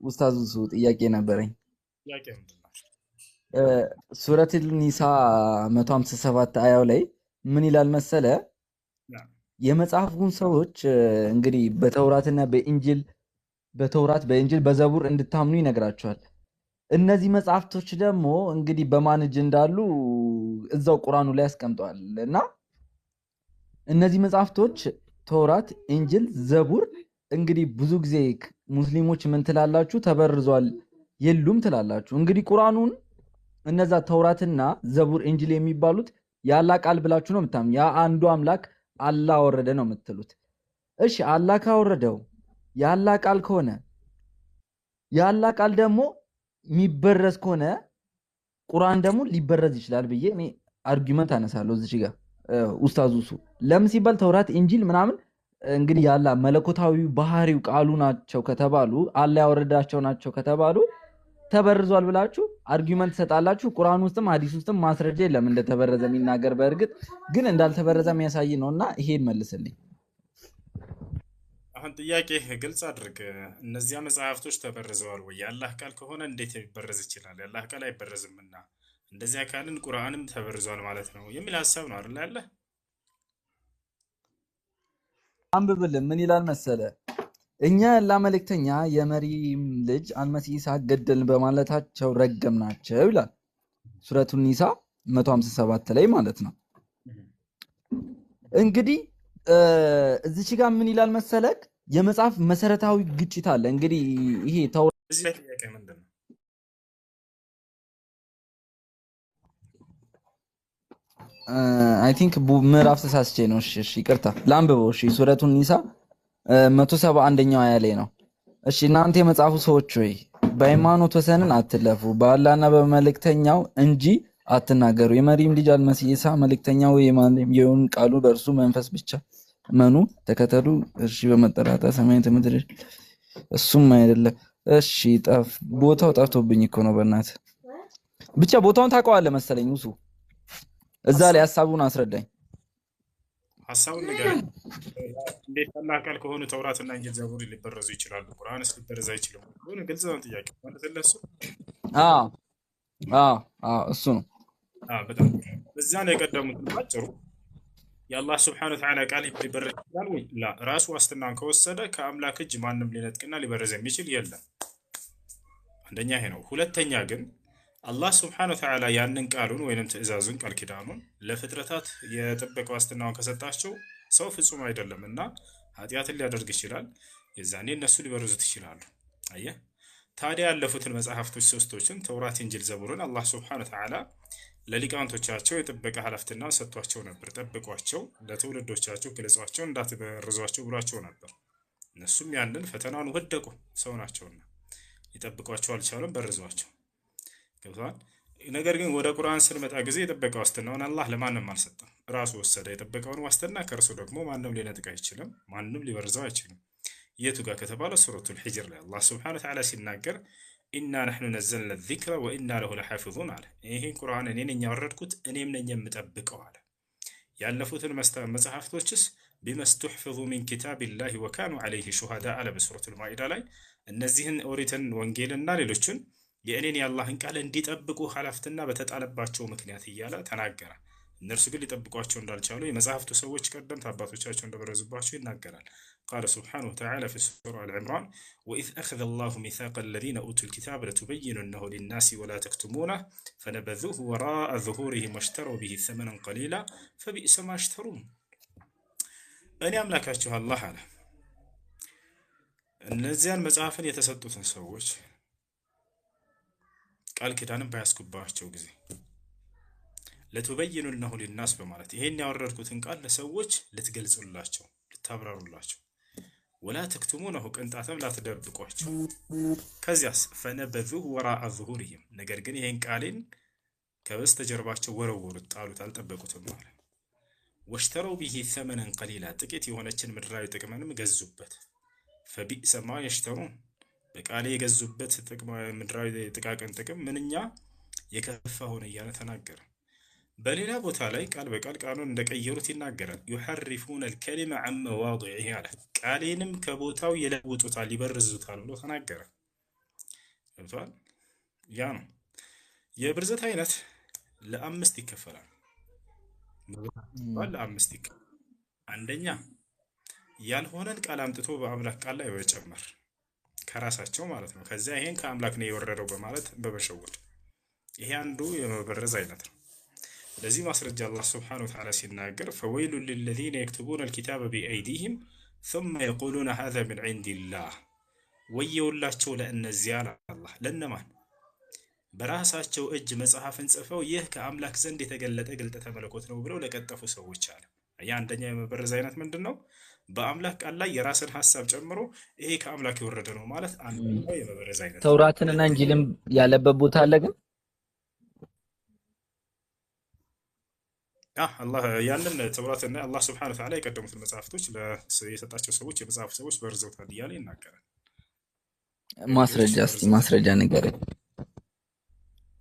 ኡስታዝ ሱ ጥያቄ ነበረኝ። ጥያቄ ምንድን ነው? ሱረቱል ኒሳ 157 አያው ላይ ምን ይላል መሰለ? የመጽሐፉን ሰዎች እንግዲህ በተውራትና በኢንጅል በዘቡር እንድታምኑ ይነግራቸዋል። እነዚህ መጽሐፍቶች ደግሞ እንግዲህ በማን እጅ እንዳሉ እዛው ቁርአኑ ላይ ያስቀምጠዋል። እና እነዚህ መጽሐፍቶች ተውራት፣ ኢንጅል፣ ዘቡር እንግዲህ ብዙ ጊዜ ሙስሊሞች ምን ትላላችሁ? ተበርዟል የሉም ትላላችሁ። እንግዲህ ቁርአኑን እነዛ ተውራትና ዘቡር፣ ኢንጅል የሚባሉት የአላህ ቃል ብላችሁ ነው የምታምኑ። ያ አንዱ አምላክ አላህ ወረደ ነው የምትሉት። እሺ አላህ ካወረደው የአላህ ቃል ከሆነ የአላህ ቃል ደግሞ የሚበረዝ ከሆነ ቁርአን ደግሞ ሊበረዝ ይችላል ብዬ እኔ አርጊመንት አነሳለሁ እዚህ ጋር ኡስታዙ ሱ ለምን ሲባል ተውራት ኢንጂል ምናምን እንግዲህ ያላ መለኮታዊ ባህሪው ቃሉ ናቸው ከተባሉ አላህ ያወረዳቸው ናቸው ከተባሉ ተበርዟል ብላችሁ አርጊመንት ሰጣላችሁ። ቁርአን ውስጥም ሐዲስ ውስጥም ማስረጃ የለም እንደተበረዘ የሚናገር በእርግጥ ግን እንዳልተበረዘ የሚያሳይ ነውና ይሄ መልስልኝ። አሁን ጥያቄ ግልጽ አድርግ። እነዚያ መጽሐፍቶች ተበርዘዋል ወይ? የአላህ ቃል ከሆነ እንዴት ሊበረዝ ይችላል? የአላህ ቃል አይበረዝምና እንደዚያ ካልን ቁርአንም ተበርዟል ማለት ነው የሚል ሀሳብ ነው አይደል ያለ? አንብብልን ምን ይላል መሰለ? እኛ ያላህ መልእክተኛ የመሪም ልጅ አልመሲህ ኢሳ ገደልን በማለታቸው ረገምናቸው ይላል ሱረቱ ኒሳ 157 ላይ ማለት ነው። እንግዲህ እዚች ጋር ምን ይላል መሰለክ? የመጽሐፍ መሰረታዊ ግጭት አለ። እንግዲህ ይሄ እዚህ ላይ ጥያቄ ምንድን ነው? አይ ቲንክ ምዕራፍ ተሳስቼ ነው። እሺ ይቅርታ ላንብበው። እሺ ሱረቱን ኒሳ 171ኛው አያ ላይ ነው። እሺ እናንተ የመጽሐፉ ሰዎች ሆይ በሃይማኖት ወሰንን አትለፉ፣ በአላህና በመልእክተኛው እንጂ አትናገሩ። የመሪም ልጅ አልመሲህ ኢሳ መልእክተኛው የማንም ይሁን ቃሉ በእርሱ መንፈስ ብቻ መኑ ተከተሉ። እሺ በመጠራጠር ሰማይን ምድር እሱም አይደለም። እሺ ቦታው ጠፍቶብኝ እኮ ነው። በእናትህ ብቻ ቦታውን ታውቀዋለህ መሰለኝ። ውሱ እዛ ላይ ሐሳቡን አስረዳኝ። ሐሳቡን ንገረኝ። እንዴት አላህ ቃል ከሆኑ ተውራትና ኢንጂል ዘቡር ሊበረዙ ይችላሉ? ቁርአንስ ሊበረዝ አይችልም? ሆነ ግልጽ ነው ጥያቄ ማለት ለሱ። እሱ ነው። በጣም በዛ ነው የቀደሙት። ባጭሩ የአላህ ስብሐነ ወተዓላ ቃል ሊበረዝ ይችላል ወይ? ላ ራሱ ዋስትናን ከወሰደ ከአምላክ እጅ ማንም ሊነጥቅና ሊበረዝ የሚችል የለም። አንደኛ ይሄ ነው። ሁለተኛ ግን አላህ ስብሐነ ወተዓላ ያንን ቃሉን ወይንም ትእዛዙን ቃል ኪዳኑን ለፍጥረታት የጥበቀ ዋስትናውን ከሰጣቸው ሰው ፍጹም አይደለም እና ኃጢአትን ሊያደርግ ይችላል። የዛኔ እነሱ ሊበርዙት ይችላሉ። አየህ ታዲያ ያለፉትን መጽሐፍቶች ሶስቶችን ተውራት፣ ኢንጂል፣ ዘቡርን አላህ ስብሐነ ወተዓላ ለሊቃውንቶቻቸው የጥበቀ ኃላፊነትን ሰጥቷቸው ነበር። ጠብቋቸው፣ ለትውልዶቻቸው ግለጿቸው፣ እንዳትበርዟቸው ብሏቸው ነበር። እነሱም ያንን ፈተናውን ወደቁ። ሰው ናቸውና ሊጠብቋቸው አልቻሉም፣ በርዟቸው። ገብቷል። ነገር ግን ወደ ቁርአን ስንመጣ ጊዜ የጠበቀ ዋስትናውን አላህ ለማንም አልሰጠም፣ ራሱ ወሰደ የጠበቀውን ዋስትና። ከእርሱ ደግሞ ማንም ሊነጥቅ አይችልም፣ ማንም ሊበርዘው አይችልም። የቱ ጋር ከተባለ ሱረቱል ሂጅር ላይ አላህ ሱብሓነሁ ወተዓላ ሲናገር ኢና ነሕኑ ነዘልና ዚክረ ወኢና ለሁ ለሓፊዙን አለ። ይህን ቁርአን እኔ ነኝ ያወረድኩት እኔም ነኝ የምጠብቀው አለ። ያለፉትን መጽሐፍቶችስ ቢመስቱሕፊዙ ሚን ኪታቢላሂ ወካኑ ዐለይሂ ሹሃዳ አለ በሱረቱል ማኢዳ ላይ። እነዚህን ኦሪትን፣ ወንጌልና ሌሎችን የእኔን የአላህን ቃል እንዲጠብቁ ኃላፊነትና በተጣለባቸው ምክንያት እያለ ተናገረ። እነርሱ ግን ሊጠብቋቸው እንዳልቻሉ የመጽሐፍቱ ሰዎች ቀደምት አባቶቻቸው እንደበረዙባቸው ይናገራል። ቃለ ሱብሓነሁ ወተዓላ ፊ ሱራ አልዕምራን ወኢዝ አኸዘ አላሁ ሚሳቀ አለዚነ ኡቱል ኪታበ ለቱበይኑነሁ ሊናሲ ወላ ተክቱሙነሁ ፈነበዙሁ ወራአ ዙሁሪሂም ወሽተረው ቢሂ ሰመነን ቀሊላ ፈቢእሰ ማ የሽተሩን። እኔ አምላካችሁ አላህ አለ እነዚያን መጽሐፍን የተሰጡትን ሰዎች ቃል ኪዳንን ባያስኩባቸው ጊዜ ለቱበይኑነሁ ሊናስ በማለት ይሄን ያወረድኩትን ቃል ለሰዎች ልትገልጹላቸው፣ ልታብራሩላቸው፣ ወላ ተክቱሙነሁ ቅንጣትም ላትደብቋቸው። ከዚያስ ፈነበዙሁ ወራአ ዙሁሪሂም ነገር ግን ይሄን ቃሌን ከበስተጀርባቸው ወረወሩት፣ ጣሉት፣ አልጠበቁትም ማለት። ወሽተረው ቢሂ ሰመነን ቀሊላ ጥቂት የሆነችን ምድራዊ ጥቅምንም ገዙበት። ፈቢእሰ ማ የሽተሩን በቃሌ የገዙበት ምድራዊ ጥቃቅን ጥቅም ምንኛ የከፋ ሆነ እያለ ተናገረ። በሌላ ቦታ ላይ ቃል በቃል ቃሉን እንደቀየሩት ይናገራል። ዩሐሪፉነ አልከሊመ ዐን መዋዲዒሂ አለ። ቃሌንም ከቦታው ይለውጡታል፣ ይበርዙታል ብሎ ተናገረ። ገብቷል? ያ ነው የብርዘት አይነት ለአምስት ይከፈላል። ለአምስት ይከፈላል። አንደኛ ያልሆነን ቃል አምጥቶ በአምላክ ቃል ላይ በመጨመር ከራሳቸው ማለት ነው። ከዚያ ይሄን ከአምላክ ነው የወረደው በማለት በመሸወድ ይሄ አንዱ የመበረዝ አይነት ነው። ለዚህ ማስረጃ አላህ ስብሐነሁ ወተዓላ ሲናገር ፈወይሉን ሊለዚነ የክቱቡነ አልኪታበ ቢአይዲሂም ثم يقولون هذا من عند الله ወየውላቸው ለእነዚያ አላህ ለነማን በራሳቸው እጅ መጽሐፍን ጽፈው ይህ ከአምላክ ዘንድ የተገለጠ ግልጠተ መለኮት ነው ብለው ለቀጠፉ ሰዎች አለ። ያ አንደኛ የመበረዝ አይነት ምንድነው? በአምላክ ቃል ላይ የራስን ሐሳብ ጨምሮ ይሄ ከአምላክ የወረደ ነው ማለት አንደኛው የመበረዝ አይነት። ተውራትንና እንጂልም ያለበት ቦታ አለ ግን አላህ ያንን ተውራትና አላህ Subhanahu Wa Ta'ala የቀደሙትን መጽሐፍቶች ለየሰጣቸው ሰዎች የመጽሐፍ ሰዎች በርዘውታል እያለ ይናገራል። ማስረጃ እስቲ ማስረጃ ንገረኝ።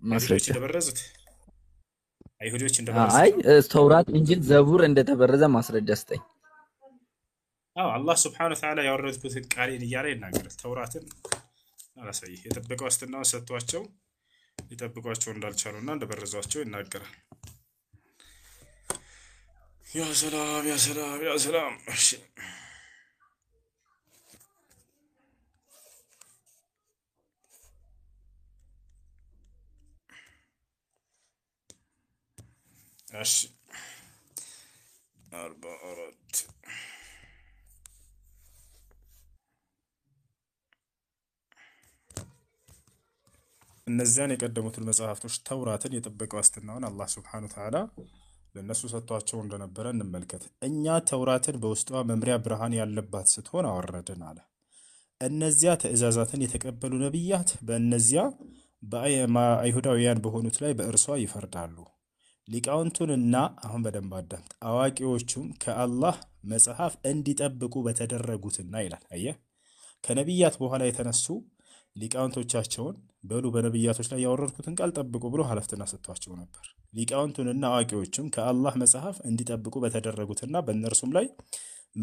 ማስረጃ እንደበረዙት አይሁዶች እንደበረዙት አይ ተውራት እንጂል ዘቡር እንደተበረዘ ማስረጃ ስጠኝ። አላህ Subhanahu Wa Ta'ala ያወረድኩትን ቃሌን እያለ ይናገራል። ተውራትን አላሳይ የጠበቀ ዋስትናውን ሰጥቷቸው ሊጠብቋቸው እንዳልቻሉና እንደበረዟቸው ይናገራል። يا سلام يا سلام يا سلام ماشي 4 እነዚያን የቀደሙትን መጽሐፍቶች ተውራትን የጠበቀ ዋስትናውን አላህ Subhanahu Wa Ta'ala ለነሱ ሰጥቷቸው እንደነበረ እንመልከት። እኛ ተውራትን በውስጧ መምሪያ ብርሃን ያለባት ስትሆን አወረድን አለ። እነዚያ ትእዛዛትን የተቀበሉ ነቢያት በእነዚያ በአይሁዳውያን በሆኑት ላይ በእርሷ ይፈርዳሉ። ሊቃውንቱንና አሁን በደንብ አዳምጥ አዋቂዎቹም ከአላህ መጽሐፍ እንዲጠብቁ በተደረጉትና ይላል። አየህ ከነቢያት በኋላ የተነሱ ሊቃውንቶቻቸውን በሉ በነቢያቶች ላይ ያወረድኩትን ቃል ጠብቁ ብሎ ኃላፊነትና ሰጥቷቸው ነበር። ሊቃውንቱንና አዋቂዎችም ከአላህ መጽሐፍ እንዲጠብቁ በተደረጉትና በእነርሱም ላይ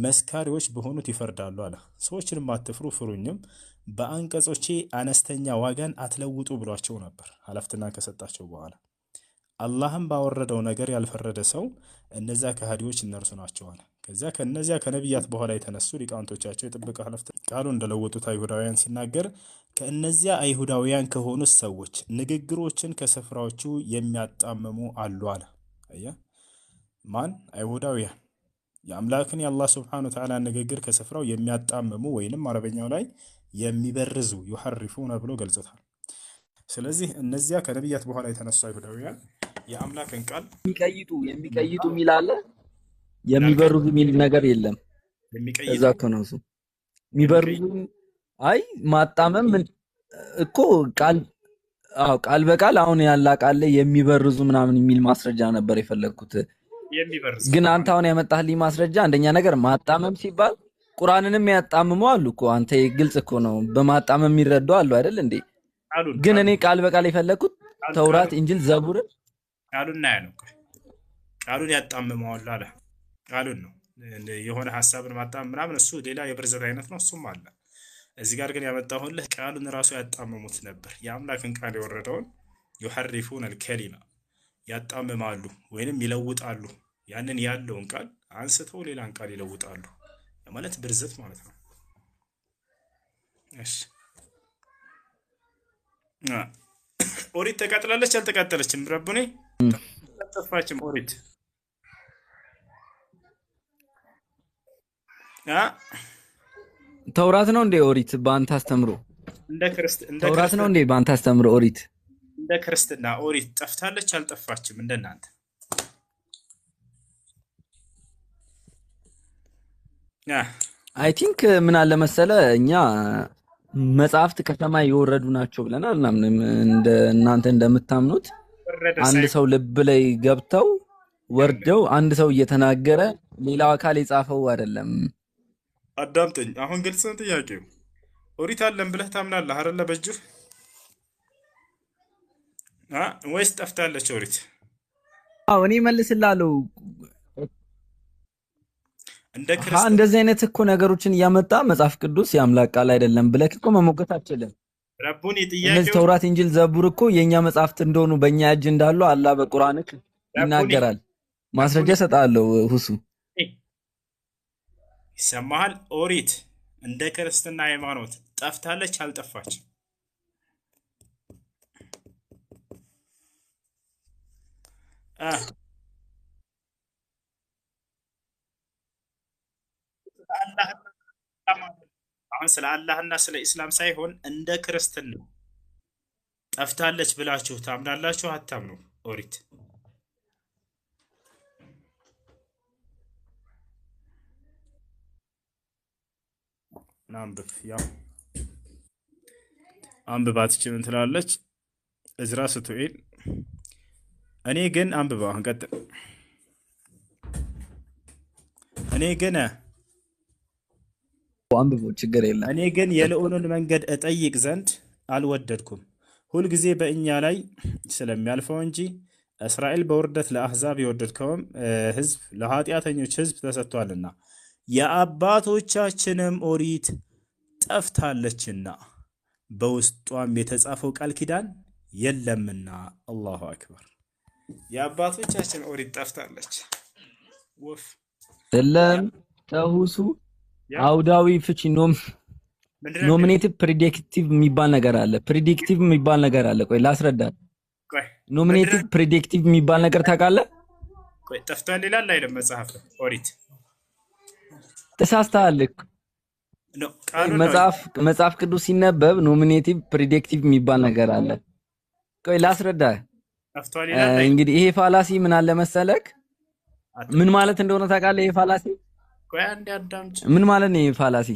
መስካሪዎች በሆኑት ይፈርዳሉ አለ። ሰዎችንም አትፍሩ ፍሩኝም በአንቀጾቼ አነስተኛ ዋጋን አትለውጡ ብሏቸው ነበር ኃላፊነትና ከሰጣቸው በኋላ። አላህም ባወረደው ነገር ያልፈረደ ሰው እነዚያ ከሃዲዎች እነርሱ ናቸው አለ። ከዚያ ከነዚያ ከነቢያት በኋላ የተነሱ ሊቃውንቶቻቸው የጥበቃ ኃላፊነት ቃሉ እንደለወጡት አይሁዳውያን ሲናገር ከእነዚያ አይሁዳውያን ከሆኑት ሰዎች ንግግሮችን ከስፍራዎቹ የሚያጣምሙ አሉ አለ። አየህ ማን? አይሁዳውያን የአምላክን የአላህ Subhanahu Wa Ta'ala ንግግር ከስፍራው የሚያጣምሙ ወይንም አረበኛው ላይ የሚበርዙ ይሐርፉና ብሎ ገልጾታል። ስለዚህ እነዚያ ከነቢያት በኋላ የተነሱ አይሁዳውያን የአምላክን ቃል የሚቀይጡ ሚል አለ የሚበርዙ ሚል ነገር የለም። እዛ ከነሱ የሚበርዙ አይ ማጣመም እኮ ቃል በቃል አሁን ያላቃለ የሚበርዙ ምናምን የሚል ማስረጃ ነበር የፈለግኩት። ግን አንተ አሁን ያመጣህልኝ ማስረጃ አንደኛ ነገር ማጣመም ሲባል ቁርአንንም ያጣምሙ አሉ እኮ አንተ ግልጽ እኮ ነው በማጣመም የሚረዱ አሉ አይደል እንዴ? ግን እኔ ቃል በቃል የፈለግኩት ተውራት እንጂል ዘቡርን ቃሉን ያለው ቃሉን ያጣምመዋል አለ። ቃሉን ነው የሆነ ሐሳብን ማጣመም ምናምን እሱ ሌላ የብርዘት አይነት ነው እሱም አለ። እዚህ ጋር ግን ያመጣሁልህ ቃሉን ራሱ ያጣምሙት ነበር። የአምላክን ቃል የወረደውን يحرفون الكلمة ያጣምማሉ ወይንም ይለውጣሉ። ያንን ያለውን ቃል አንስተው ሌላን ቃል ይለውጣሉ ማለት ብርዘት ማለት ነው። እሺ ኦሪት ተቃጥላለች አልተቃጠለችም? ረቡኔ ተጠፋችም ኦሪት ተውራት ነው እንዴ ኦሪት በአንተ አስተምሮ? ተውራት ነው እንዴ በአንተ አስተምሮ ኦሪት? እንደ ክርስትና ኦሪት ጠፍታለች አልጠፋችም እንደናንተ? አይ ቲንክ ምን አለ መሰለ እኛ መጽሐፍት ከሰማይ የወረዱ ናቸው ብለን አልናምንም። እንደ እናንተ እንደምታምኑት አንድ ሰው ልብ ላይ ገብተው ወርደው አንድ ሰው እየተናገረ ሌላው አካል የጻፈው አይደለም። አዳምጠኝ። አሁን ግልጽ ነው ጥያቄው። ኦሪት አለን ብለህ ታምናለህ አይደለ? በእጅህ ወይስ ጠፍታለች ኦሪት? አዎ እኔ መልስላለሁ። እንደዚህ አይነት እኮ ነገሮችን እያመጣ መጽሐፍ ቅዱስ የአምላክ ቃል አይደለም ብለህ እኮ መሞገት አትችልም። ረቡኒ እነዚህ ጥያቄው ተውራት፣ ኢንጂል፣ ዘቡር እኮ የኛ መጽሐፍት እንደሆኑ በእኛ እጅ እንዳሉ አላህ በቁርአንክ ረቡኒ ይናገራል። ማስረጃ ረቡኒ እሰጥሃለሁ ሁሱ። ይሰማሃል? ኦሪት እንደ ክርስትና ሃይማኖት ጠፍታለች አልጠፋች? አሁን ስለ አላህና ስለ ኢስላም ሳይሆን እንደ ክርስትና ጠፍታለች ብላችሁ ታምናላችሁ አታምኑ? ኦሪት ናምብብ ያው አንብባት ምን ትላለች? እዝራ ስትዑል እኔ ግን አንብባ አንቀጥል እኔ ግን አንብቦ ችግር የለም። እኔ ግን የልዑልን መንገድ እጠይቅ ዘንድ አልወደድኩም፣ ሁልጊዜ በእኛ ላይ ስለሚያልፈው እንጂ። እስራኤል በውርደት ለአሕዛብ የወደድከውም ሕዝብ ለኃጢአተኞች ሕዝብ ተሰጥቷልና የአባቶቻችንም ኦሪት ጠፍታለችና በውስጧም የተጻፈው ቃል ኪዳን የለምና። አላሁ አክበር። የአባቶቻችን ኦሪት ጠፍታለች። ወፍ የለም ተሁሱ አውዳዊ ፍቺ ኖሚኔቲቭ ፕሪዲክቲቭ የሚባል ነገር አለ። ፕሪዲክቲቭ የሚባል ነገር አለ። ቆይ ላስረዳት። ኖሚኔቲቭ ፕሪዲክቲቭ የሚባል ነገር ታውቃለህ? ቆይ ጠፍቷል ይላል አይደል መጽሐፍ ኦሪት? ተሳስተሃል። መጽሐፍ ቅዱስ ሲነበብ ኖሚኔቲቭ ፕሪዲክቲቭ የሚባል ነገር አለ። ቆይ ላስረዳህ። ጠፍቷል ይላል። እንግዲህ ይሄ ፋላሲ ምን አለ መሰለክ፣ ምን ማለት እንደሆነ ታውቃለህ? ይሄ ፋላሲ ቆይ አንዴ አዳምጪ። ምን ማለት ነው ይሄ ፋላሲ?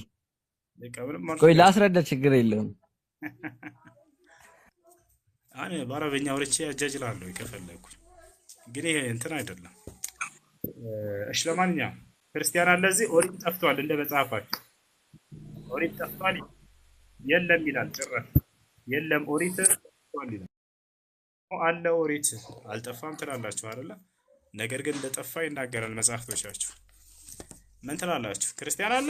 ቆይ ላስረዳ፣ ችግር የለውም። እኔ በአረበኛ ወርቼ ያጃጅላለሁ ከፈለኩ፣ ግን ይሄ እንትን አይደለም። እሺ ለማንኛውም ክርስቲያን አለ እዚህ ኦሪት ጠፍቷል እንደ መጽሐፋችሁ ኦሪት ጠፍቷል የለም ይላል። ጭራሽ የለም ኦሪት ጠፍቷል ይላል። አለ ኦሪት አልጠፋም ትላላችሁ አይደለ? ነገር ግን እንደጠፋ ይናገራል መጽሐፍቶቻችሁ። ምን ትላላችሁ? ክርስቲያን አለ